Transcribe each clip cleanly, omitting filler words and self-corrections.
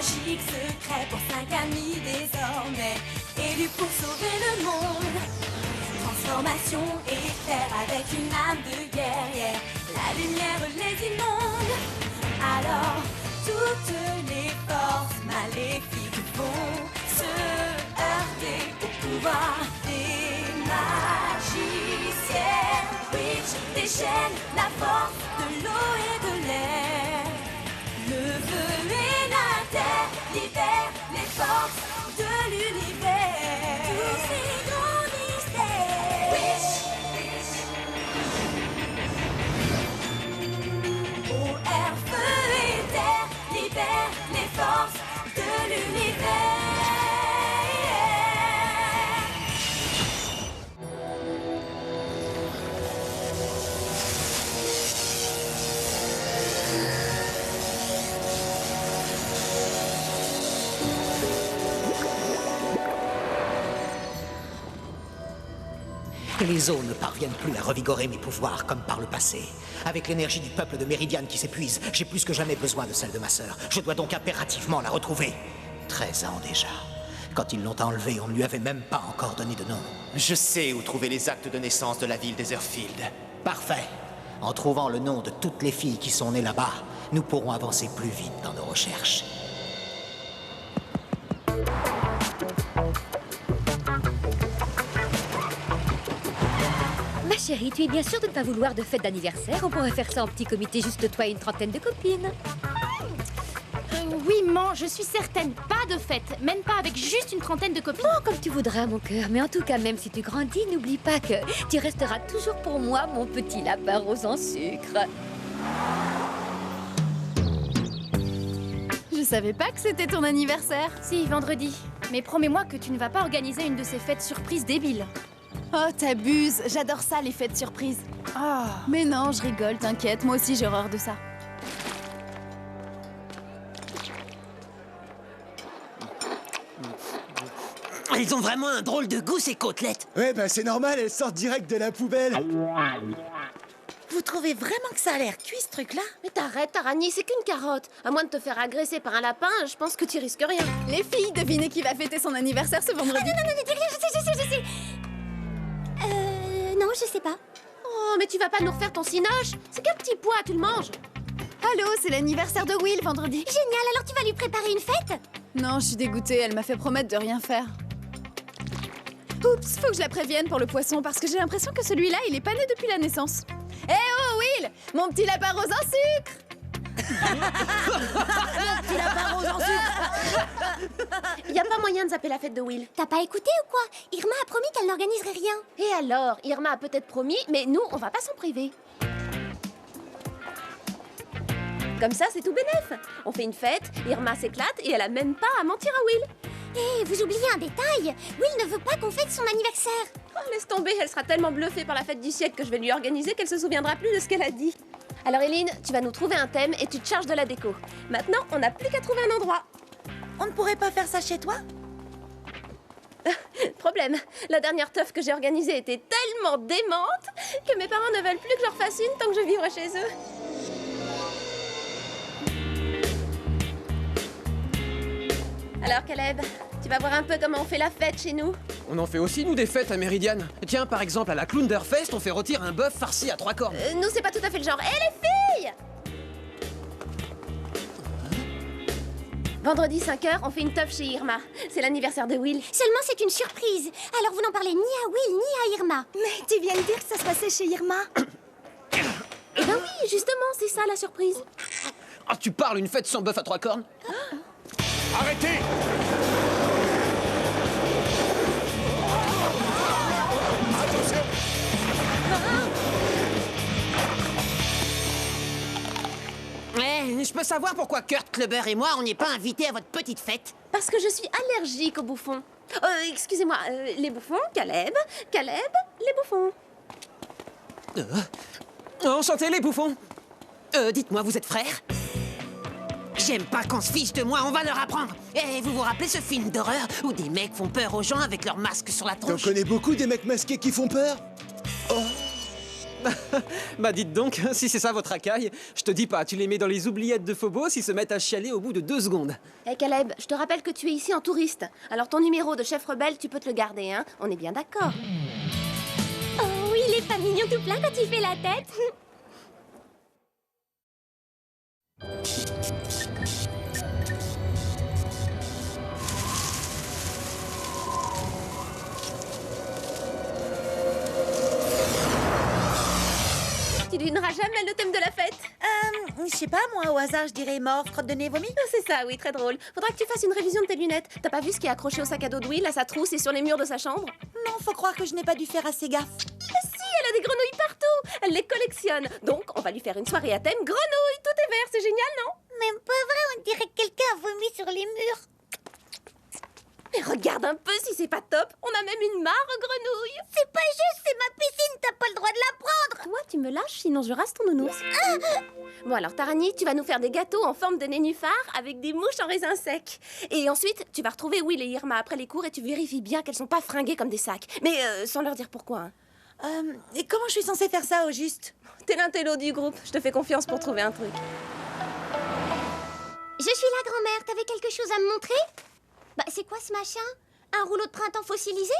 magique secret pour 5 amis désormais, élus pour sauver le monde. Transformation éclair avec une âme de guerrière, la lumière les inonde. Alors toutes les forces maléfiques vont se heurter au pouvoir des magiciens. Witch déchaîne la force de l'eau et de l'air. Le feu et la terre libèrent les forces de l'univers. Tous ces grands mystères. Eau, air, feu et terre libèrent les forces de l'univers. Les eaux ne parviennent plus à revigorer mes pouvoirs comme par le passé. Avec l'énergie du peuple de Méridiane qui s'épuise, j'ai plus que jamais besoin de celle de ma sœur. Je dois donc impérativement la retrouver. 13 ans déjà. Quand ils l'ont enlevée, on ne lui avait même pas encore donné de nom. Je sais où trouver les actes de naissance de la ville d'Etherfield. Parfait. En trouvant le nom de toutes les filles qui sont nées là-bas, nous pourrons avancer plus vite dans nos recherches. Ma chérie, tu es bien sûre de ne pas vouloir de fête d'anniversaire? On pourrait faire ça en petit comité, juste toi et une trentaine de copines. Oui, maman, je suis certaine. Pas de fête, même pas avec juste une trentaine de copines. Bon, comme tu voudras, mon cœur. Mais en tout cas, même si tu grandis, n'oublie pas que tu resteras toujours pour moi, mon petit lapin rose en sucre. Je savais pas que c'était ton anniversaire. Si, vendredi. Mais promets-moi que tu ne vas pas organiser une de ces fêtes surprises débiles. Oh, t'abuses. J'adore ça, les fêtes surprises. Oh. Mais non, je rigole, t'inquiète. Moi aussi, j'ai horreur de ça. Elles ont vraiment un drôle de goût, ces côtelettes. Ouais, bah c'est normal, elles sortent direct de la poubelle. Vous trouvez vraiment que ça a l'air cuit, ce truc-là? Mais t'arrêtes, Aranie, c'est qu'une carotte. À moins de te faire agresser par un lapin, je pense que tu risques rien. Les filles, devinez qui va fêter son anniversaire ce vendredi? Non, dis rien, je sais. Non, je sais pas. Oh, mais tu vas pas nous refaire ton cinoche? C'est qu'un petit pois, tu le manges. Allô, c'est l'anniversaire de Will vendredi. Génial, alors tu vas lui préparer une fête? Non, je suis dégoûtée, elle m'a fait promettre de rien faire. Oups, faut que je la prévienne pour le poisson parce que j'ai l'impression que celui-là, il est pas né depuis la naissance. Eh oh, Will! Mon petit lapin rose en sucre! Mon petit lapin rose en sucre! Y a pas moyen de zapper la fête de Will. T'as pas écouté ou quoi? Irma a promis qu'elle n'organiserait rien. Et alors, Irma a peut-être promis, mais nous, on va pas s'en priver. Comme ça, c'est tout bénef. On fait une fête, Irma s'éclate et elle a même pas à mentir à Will. Hé, vous oubliez un détail. Will ne veut pas qu'on fête son anniversaire. Oh, laisse tomber, elle sera tellement bluffée par la fête du siècle que je vais lui organiser qu'elle se souviendra plus de ce qu'elle a dit. Alors Eileen, tu vas nous trouver un thème et tu te charges de la déco. Maintenant, on n'a plus qu'à trouver un endroit. On ne pourrait pas faire ça chez toi? Problème, la dernière teuf que j'ai organisée était tellement démente que mes parents ne veulent plus que je leur fasse une tant que je vivrai chez eux. Alors Caleb, tu vas voir un peu comment on fait la fête chez nous. On en fait aussi, nous, des fêtes à Méridiane. Tiens, par exemple, à la Clounderfest, on fait rôtir un bœuf farci à 3 cornes. Nous, c'est pas tout à fait le genre. Hé, les filles! Vendredi 5h, on fait une teuf chez Irma. C'est l'anniversaire de Will. Seulement, c'est une surprise. Alors, vous n'en parlez ni à Will, ni à Irma. Mais tu viens de dire que ça se passait chez Irma. Eh ben oui, justement, c'est ça la surprise. Ah, tu parles une fête sans bœuf à 3 cornes? Arrêtez! Attention! Je peux savoir pourquoi Kurt Clubber et moi, on n'est pas invités à votre petite fête? Parce que je suis allergique aux bouffons. Excusez-moi, les bouffons, Caleb, les bouffons. Enchanté, les bouffons. Dites-moi, vous êtes frères? J'aime pas qu'on se fiche de moi, on va leur apprendre. Et vous vous rappelez ce film d'horreur où des mecs font peur aux gens avec leurs masques sur la T'en tronche? connais beaucoup des mecs masqués qui font peur? Oh. Bah dites donc, si c'est ça votre racaille, je te dis pas, tu les mets dans les oubliettes de Phobos, ils se mettent à chialer au bout de 2 secondes. Hé Caleb, je te rappelle que tu es ici en touriste. Alors ton numéro de chef rebelle, tu peux te le garder, hein? On est bien d'accord. Oh oui, il est pas mignon tout plein quand il fait la tête. Tu devineras jamais le thème de la fête. Je sais pas, moi, au hasard, je dirais mort, crotte de nez, vomi. Ah, c'est ça, oui, très drôle. Faudra que tu fasses une révision de tes lunettes. T'as pas vu ce qui est accroché au sac à dos de Will, à sa trousse et sur les murs de sa chambre? Non, faut croire que je n'ai pas dû faire assez gaffe. Si, elle a des grenouilles partout. Elle les collectionne. Donc, on va lui faire une soirée à thème grenouilles. Tout est vert, c'est génial, non? Même pas vrai, on dirait que quelqu'un a vomi sur les murs. Mais regarde un peu si c'est pas top. On a même une mare grenouille. C'est pas juste, c'est ma piscine, t'as pas le droit de la prendre. Toi, tu me lâches, sinon je rase ton nounours. Bon alors, Tarani, tu vas nous faire des gâteaux en forme de nénuphar avec des mouches en raisin sec. Et ensuite, tu vas retrouver Will et Irma après les cours et tu vérifies bien qu'elles sont pas fringuées comme des sacs. Mais sans leur dire pourquoi. Hein. Et comment je suis censée faire ça, au juste? T'es l'intello du groupe. Je te fais confiance pour trouver un truc. Je suis la grand-mère, t'avais quelque chose à me montrer? Bah, c'est quoi ce machin? Un rouleau de printemps fossilisé?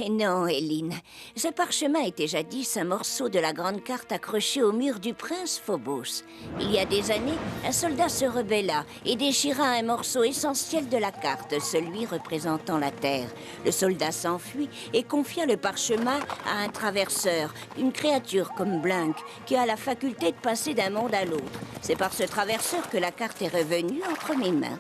Non, Éline. Ce parchemin était jadis un morceau de la grande carte accrochée au mur du prince Phobos. Il y a des années, un soldat se rebella et déchira un morceau essentiel de la carte, celui représentant la Terre. Le soldat s'enfuit et confia le parchemin à un traverseur, une créature comme Blink, qui a la faculté de passer d'un monde à l'autre. C'est par ce traverseur que la carte est revenue entre mes mains.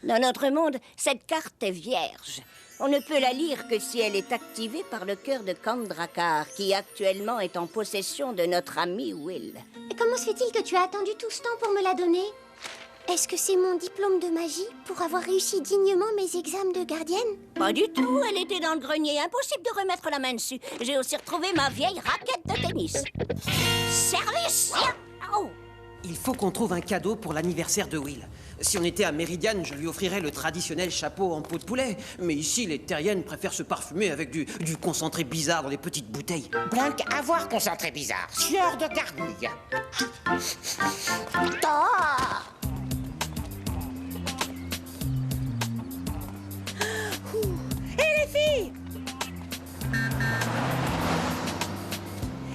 Dans notre monde, cette carte est vierge. On ne peut la lire que si elle est activée par le cœur de Kandrakar, qui actuellement est en possession de notre ami Will. Et comment se fait-il que tu as attendu tout ce temps pour me la donner? Est-ce que c'est mon diplôme de magie pour avoir réussi dignement mes examens de gardienne? Pas du tout, elle était dans le grenier. Impossible de remettre la main dessus. J'ai aussi retrouvé ma vieille raquette de tennis. Service! Oh. Il faut qu'on trouve un cadeau pour l'anniversaire de Will. Si on était à Meridian, je lui offrirais le traditionnel chapeau en peau de poulet. Mais ici, les terriennes préfèrent se parfumer avec du concentré bizarre dans des petites bouteilles. Blink, avoir concentré bizarre. Sueur de gargouille. Hé, les filles!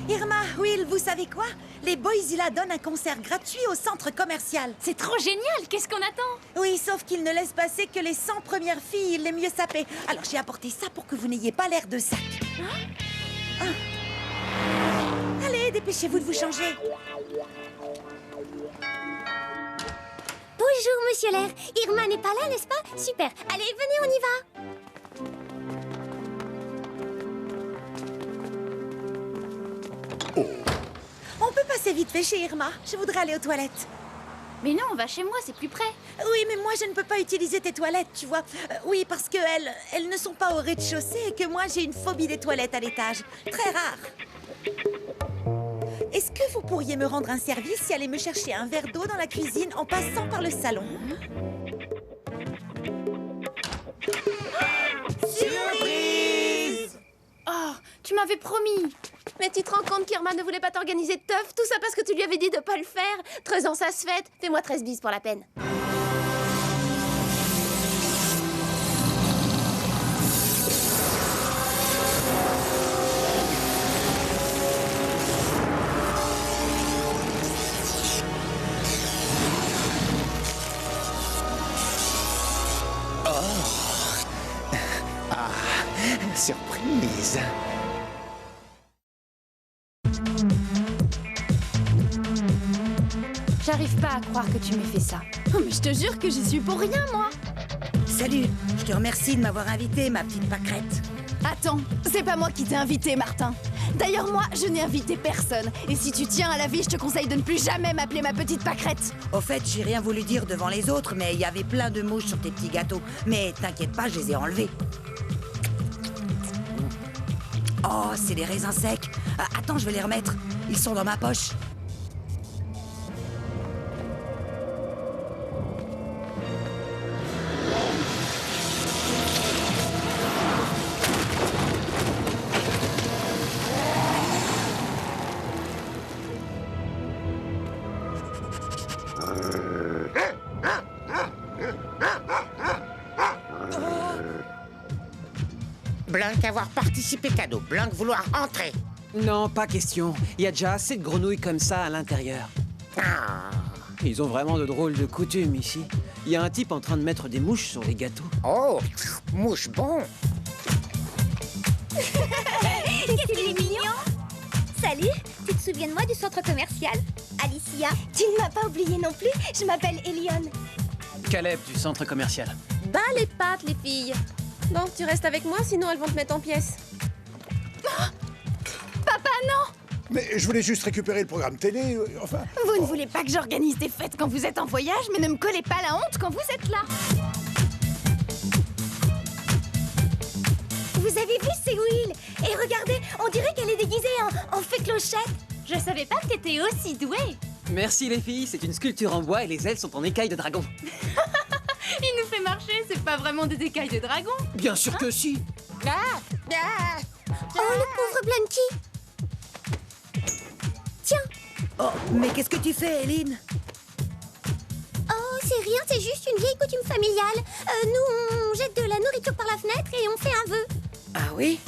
Irma, Will, vous savez quoi? Les Boyzilla donnent un concert gratuit au centre commercial. C'est trop génial, qu'est-ce qu'on attend? Oui, sauf qu'ils ne laissent passer que les 100 premières filles les mieux sapées. Alors j'ai apporté ça pour que vous n'ayez pas l'air de sac. Allez, dépêchez-vous de vous changer. Bonjour, monsieur l'air. Irma n'est pas là, n'est-ce pas? Super. Allez, venez, on y va. On peut passer vite fait chez Irma. Je voudrais aller aux toilettes. Mais non, on va chez moi, c'est plus près. Oui, mais moi, je ne peux pas utiliser tes toilettes, tu vois. Oui, parce que elles ne sont pas au rez-de-chaussée et que moi, j'ai une phobie des toilettes à l'étage. Très rare. Est-ce que vous pourriez me rendre un service et aller me chercher un verre d'eau dans la cuisine en passant par le salon? Surprise! Oh, tu m'avais promis. Mais tu te rends compte qu'Irma ne voulait pas t'organiser de teuf? Tout ça parce que tu lui avais dit de pas le faire? 13 ans, ça se fête. Fais-moi 13 bises pour la peine. Surprise. J'arrive pas à croire que tu m'aies fait ça. Oh, mais je te jure que j'y suis pour rien, moi. Salut, je te remercie de m'avoir invité, ma petite pâquerette. Attends, c'est pas moi qui t'ai invité, Martin. D'ailleurs, moi, je n'ai invité personne. Et si tu tiens à la vie, je te conseille de ne plus jamais m'appeler ma petite pâquerette. Au fait, j'ai rien voulu dire devant les autres, mais il y avait plein de mouches sur tes petits gâteaux. Mais t'inquiète pas, je les ai enlevés. Oh, c'est des raisins secs. Attends, je vais les remettre. Ils sont dans ma poche. Blanc avoir participé cadeau. Blanc vouloir entrer. Non, pas question. Il y a déjà assez de grenouilles comme ça à l'intérieur. Ah. Ils ont vraiment de drôles de coutumes ici. Il y a un type en train de mettre des mouches sur les gâteaux. Oh, mouche bon. Qu'est-ce qu'il est mignon! Salut, tu te souviens de moi du centre commercial? Alicia. Tu ne m'as pas oublié non plus, je m'appelle Elione. Caleb du centre commercial. Bas les pattes, les filles. Bon, tu restes avec moi, sinon elles vont te mettre en pièces. Papa, non! Mais je voulais juste récupérer le programme télé, enfin... Vous ne voulez pas que j'organise des fêtes quand vous êtes en voyage, mais ne me collez pas la honte quand vous êtes là. Vous avez vu, c'est Will. Et regardez, on dirait qu'elle est déguisée en fée clochette. Je savais pas que t'étais aussi douée. Merci les filles, c'est une sculpture en bois et les ailes sont en écailles de dragon. Il nous fait marcher, c'est pas vraiment des écailles de dragon. Bien sûr que si. Oh, le pauvre Blanky. Tiens. Oh, mais qu'est-ce que tu fais, Eileen? Oh, c'est rien, c'est juste une vieille coutume familiale. Nous, on jette de la nourriture par la fenêtre et on fait un vœu. Ah oui?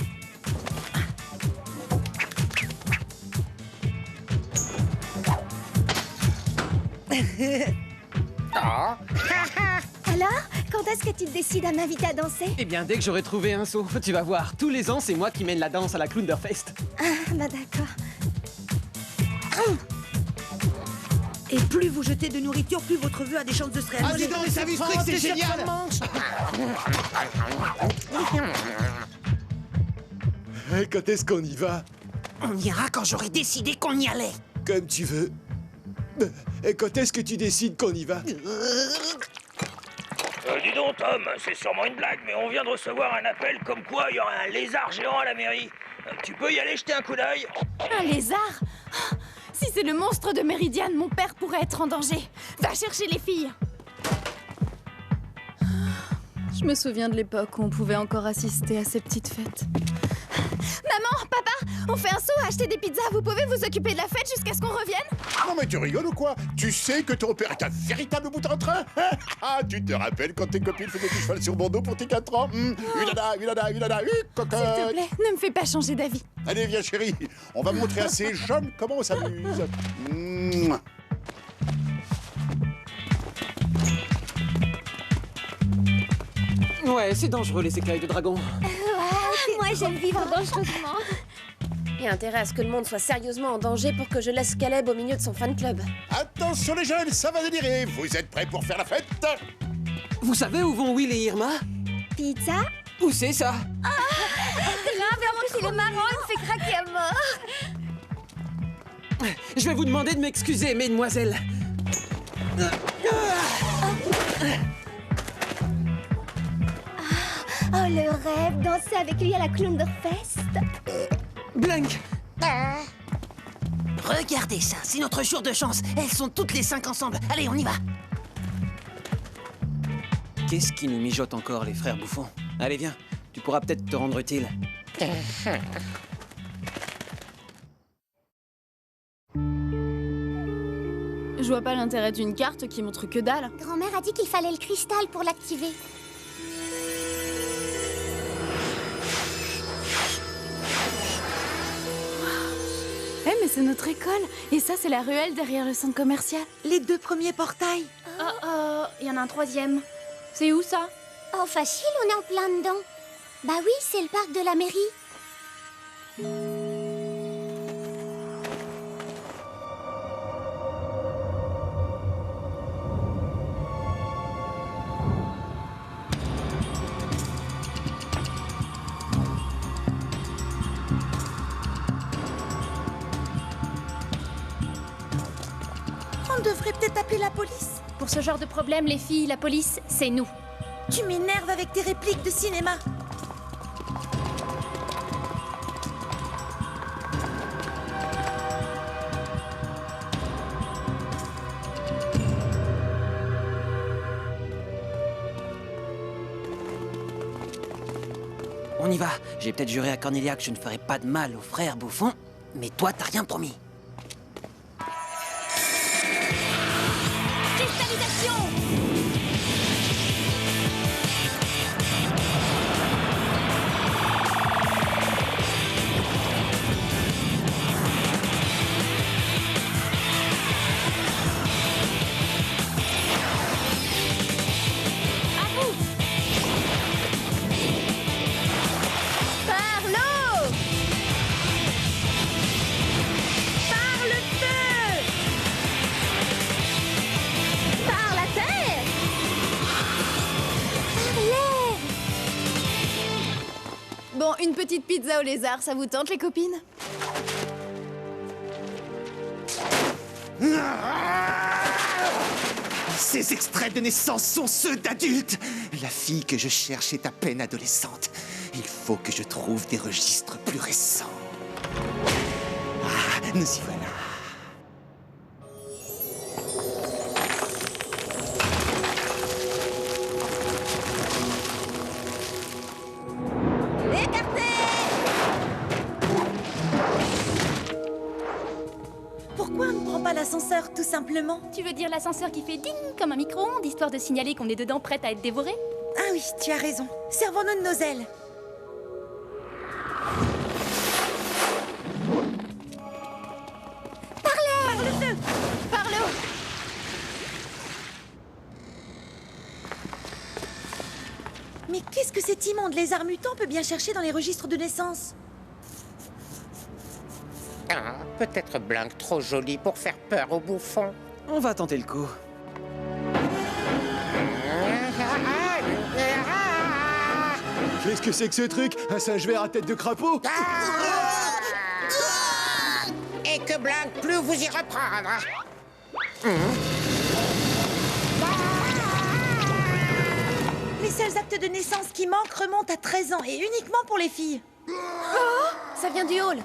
Alors, quand est-ce que tu te décides à m'inviter à danser? Eh bien, dès que j'aurai trouvé un seau, tu vas voir. Tous les ans, c'est moi qui mène la danse à la Clownderfest. Ah, bah d'accord. Et plus vous jetez de nourriture, plus votre vœu a des chances de se réaliser. Ah, dis donc, les services fric, c'est génial! Quand est-ce qu'on y va? On ira quand j'aurai décidé qu'on y allait. Comme tu veux. Et quand est-ce que tu décides qu'on y va? Dis donc, Tom, c'est sûrement une blague, mais on vient de recevoir un appel comme quoi il y aura un lézard géant à la mairie. Tu peux y aller jeter un coup d'œil? Un lézard? Si c'est le monstre de Méridiane, mon père pourrait être en danger. Va chercher les filles. Je me souviens de l'époque où on pouvait encore assister à ces petites fêtes. Maman, papa, on fait un saut à acheter des pizzas. Vous pouvez vous occuper de la fête jusqu'à ce qu'on revienne? Non mais tu rigoles ou quoi? Tu sais que ton père est un véritable bout en train. Ah, tu te rappelles quand tes copines faisaient du cheval sur mon dos pour tes 4 ans? Cocotte. S'il te plaît, ne me fais pas changer d'avis. Allez, viens chérie, on va montrer à ces jeunes comment on s'amuse. Ouais, c'est dangereux les écailles de dragon. Moi, j'aime vivre dangereusement. Il y a intérêt à ce que le monde soit sérieusement en danger pour que je laisse Caleb au milieu de son fan club. Attention les jeunes, ça va délirer. Vous êtes prêts pour faire la fête? Vous savez où vont Will et Irma? Pizza? Où c'est ça? C'est le marrant, il me fait craquer à mort. Je vais vous demander de m'excuser, mesdemoiselles. Oh, le rêve, danser avec lui à la Clownderfest. Blank! Regardez ça, c'est notre jour de chance. Elles sont toutes les 5 ensemble. Allez, on y va. Qu'est-ce qui nous mijote encore, les frères bouffons? Allez, viens, tu pourras peut-être te rendre utile. Je vois pas l'intérêt d'une carte qui montre que dalle. Grand-mère a dit qu'il fallait le cristal pour l'activer. Eh, mais c'est notre école. Et ça, c'est la ruelle derrière le centre commercial. Les 2 premiers portails. Il y en a un 3e. C'est où ça? Oh, facile, on est en plein dedans. Bah oui, c'est le parc de la mairie. On devrait peut-être appeler la police. Pour ce genre de problème, les filles, la police, c'est nous. Tu m'énerves avec tes répliques de cinéma. On y va. J'ai peut-être juré à Cornelia que je ne ferai pas de mal aux frères bouffons, mais toi, t'as rien promis. Cristallisation! petite pizza au lézard, ça vous tente les copines? Ces extraits de naissance sont ceux d'adultes. La fille que je cherche est à peine adolescente. Il faut que je trouve des registres plus récents. Ah, nous y voilà. Pourquoi on ne prend pas l'ascenseur, tout simplement? Tu veux dire l'ascenseur qui fait ding comme un micro-ondes, histoire de signaler qu'on est dedans prête à être dévoré? Ah oui, tu as raison. Servons-nous de nos ailes. Par le feu! Par l'eau! Mais qu'est-ce que cet immonde lézard mutant peut bien chercher dans les registres de naissance? Ah, peut-être Blanc trop joli pour faire peur aux bouffons. On va tenter le coup. Qu'est-ce que c'est que ce truc? Un singe vert à tête de crapaud? Et que Blanc plus vous y reprendre. Les seuls actes de naissance qui manquent remontent à 13 ans et uniquement pour les filles. Ça vient du hall.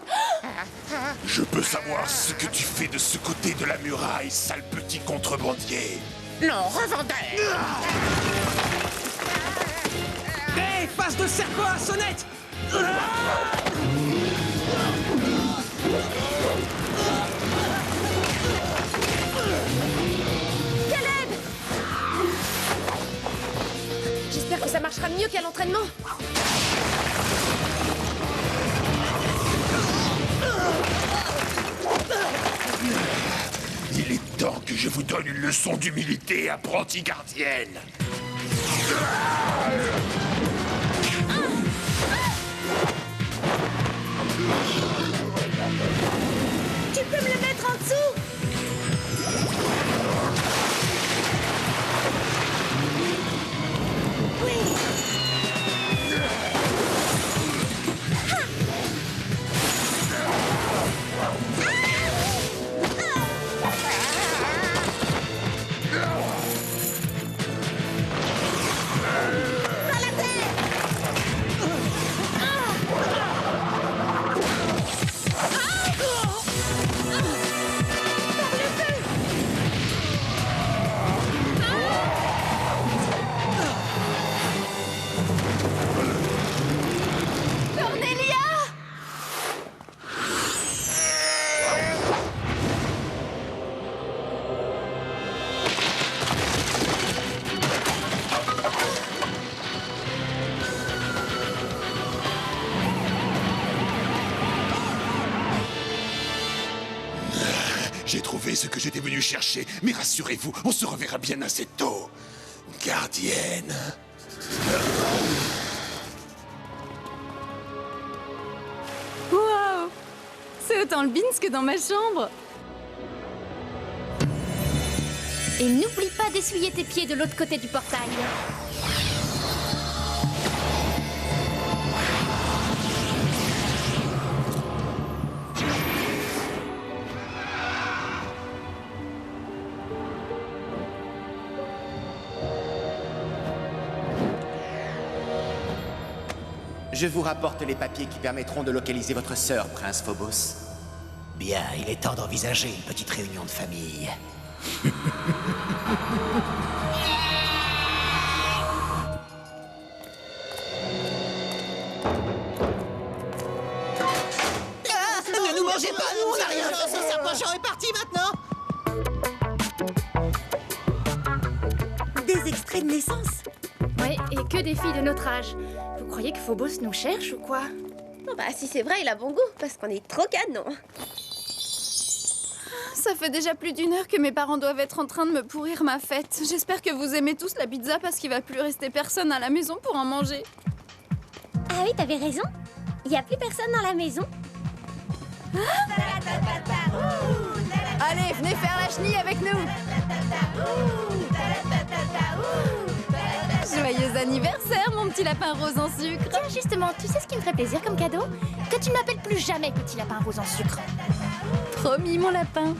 Je peux savoir ce que tu fais de ce côté de la muraille, sale petit contrebandier. Non, revendeur. Hé, face de serpent à sonnette! Caleb! J'espère que ça marchera mieux qu'à l'entraînement. Il est temps que je vous donne une leçon d'humilité, apprentie gardienne. Tu peux me le mettre en dessous? Oui. J'ai trouvé ce que j'étais venu chercher, mais rassurez-vous, on se reverra bien assez tôt. Gardienne. Wow! C'est autant le beans que dans ma chambre. Et n'oublie pas d'essuyer tes pieds de l'autre côté du portail. Je vous rapporte les papiers qui permettront de localiser votre sœur, Prince Phobos. Bien, il est temps d'envisager une petite réunion de famille. Ne nous mangez pas, nous on n'a rien fait. Ce serpent est parti maintenant. Des extraits de naissance? Ouais, et que des filles de notre âge. Vous croyez que Phobos nous cherche ou quoi? Oh bah si c'est vrai, il a bon goût, parce qu'on est trop canon. Ça fait déjà plus d'1 heure que mes parents doivent être en train de me pourrir ma fête. J'espère que vous aimez tous la pizza parce qu'il va plus rester personne à la maison pour en manger. Ah oui, t'avais raison. Il n'y a plus personne dans la maison. Allez, venez faire la chenille avec nous. Joyeux anniversaire, mon petit lapin rose en sucre. Tiens, justement, tu sais ce qui me ferait plaisir comme cadeau? Que tu ne m'appelles plus jamais petit lapin rose en sucre. Promis, mon lapin.